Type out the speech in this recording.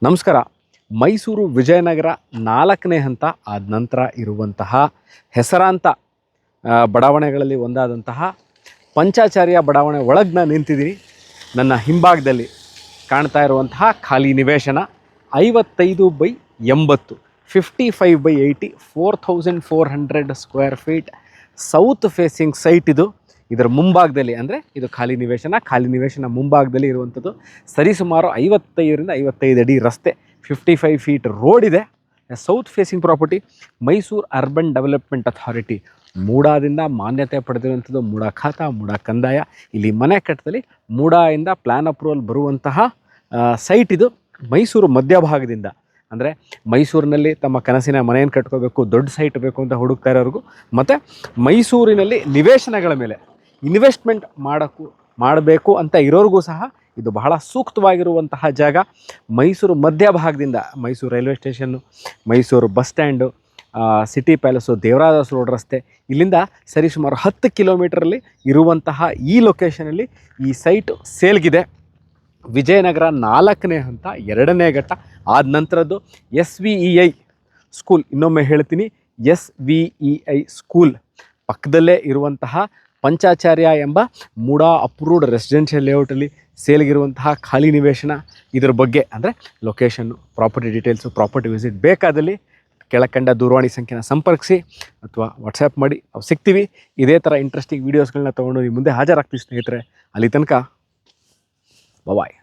ನಮಸ್ಕಾರ. ಮೈಸೂರು ವಿಜಯನಗರ 4ನೇ ಹಂತ ಆದ ನಂತರ ಇರುವಂತಹ ಹೆಸರಾಂತ ಬಡಾವಣೆಗಳಲ್ಲಿ ಒಂದಾದಂತಹ ಪಂಚಾಚಾರ್ಯ ಬಡಾವಣೆ ಒಳಗೆ ನಾನು ನಿಂತಿದ್ದೀನಿ. ನನ್ನ ಹಿಂಭಾಗದಲ್ಲಿ ಕಾಣ್ತಾ ಇರುವಂತಹ ಖಾಲಿ ನಿವೇಶನ 55/80 55/80 4400 square feet south facing site ಇದು. ಇದರ ಮುಂಭಾಗದಲ್ಲಿ ಅಂದರೆ ಇದು ಖಾಲಿ ನಿವೇಶನ ಮುಂಭಾಗದಲ್ಲಿ ಇರುವಂಥದ್ದು. ಸರಿಸುಮಾರು 55 ಅಡಿ ರಸ್ತೆ, 55 ಫೀಟ್ ರೋಡ್ ಇದೆ. South facing property. Mysuru urban development authority ಮೂಡಾದಿಂದ ಮಾನ್ಯತೆ ಪಡೆದಿರುವಂಥದ್ದು. ಮೂಡಾ ಖಾತಾ, ಮೂಡಾ ಕಂದಾಯ. ಇಲ್ಲಿ ಮನೆ ಕಟ್ಟದಲ್ಲಿ ಮೂಡಾಯಿಂದ ಪ್ಲ್ಯಾನ್ ಅಪ್ರೂವಲ್ ಬರುವಂತಹ ಸೈಟ್ ಇದು. ಮೈಸೂರು ಮಧ್ಯಭಾಗದಿಂದ ಅಂದರೆ ಮೈಸೂರಿನಲ್ಲಿ ತಮ್ಮ ಕನಸಿನ ಮನೆಯನ್ನು ಕಟ್ಕೋಬೇಕು, ದೊಡ್ಡ ಸೈಟ್ ಬೇಕು ಅಂತ ಹುಡುಕ್ತಾ ಇರೋರಿಗೂ, ಮತ್ತು ಮೈಸೂರಿನಲ್ಲಿ ನಿವೇಶನಗಳ ಮೇಲೆ ಇನ್ವೆಸ್ಟ್ಮೆಂಟ್ ಮಾಡಬೇಕು ಅಂತ ಇರೋರಿಗೂ ಸಹ ಇದು ಬಹಳ ಸೂಕ್ತವಾಗಿರುವಂತಹ ಜಾಗ. ಮೈಸೂರು ಮಧ್ಯಭಾಗದಿಂದ Mysuru railway station, Mysuru bus stand, city palace, Devaraja road ರಸ್ತೆ, ಇಲ್ಲಿಂದ ಸರಿಸುಮಾರು 10 ಕಿಲೋಮೀಟ್ರಲ್ಲಿ ಇರುವಂತಹ ಈ ಲೊಕೇಶನಲ್ಲಿ ಈ ಸೈಟ್ ಸೇಲ್ಗಿದೆ. ವಿಜಯನಗರ 4ನೇ ಹಂತ 2ನೇ ಘಟ್ಟ ಆದ ನಂತರದ್ದು SVEI ಸ್ಕೂಲ್. ಇನ್ನೊಮ್ಮೆ ಹೇಳ್ತೀನಿ, SVEI ಸ್ಕೂಲ್ ಪಕ್ಕದಲ್ಲೇ ಇರುವಂತಹ ಪಂಚಾಚಾರ್ಯ ಎಂಬ ಮೂಡಾ ಅಪ್ರೂವ್ಡ್ ರೆಸಿಡೆನ್ಷಿಯಲ್ ಲೇಔಟಲ್ಲಿ ಸೇಲ್ಗಿರುವಂತಹ ಖಾಲಿ ನಿವೇಶನ. ಇದರ ಬಗ್ಗೆ ಅಂದರೆ location, property details, property visit ಬೇಕಾದಲ್ಲಿ ಕೆಳಕಂಡ ದೂರವಾಣಿ ಸಂಖ್ಯೆನ ಸಂಪರ್ಕಿಸಿ ಅಥವಾ ವಾಟ್ಸಪ್ ಮಾಡಿ ನಾವು ಸಿಗ್ತೀವಿ. ಇದೇ ಥರ ಇಂಟ್ರೆಸ್ಟಿಂಗ್ ವೀಡಿಯೋಸ್ಗಳನ್ನ ತೊಗೊಂಡು ನಿಮ್ಮ ಮುಂದೆ ಹಾಜರಾಗ್ತೀವಿ ಸ್ನೇಹಿತರೆ. ಅಲ್ಲಿ ತನಕ ಬಾಯ್.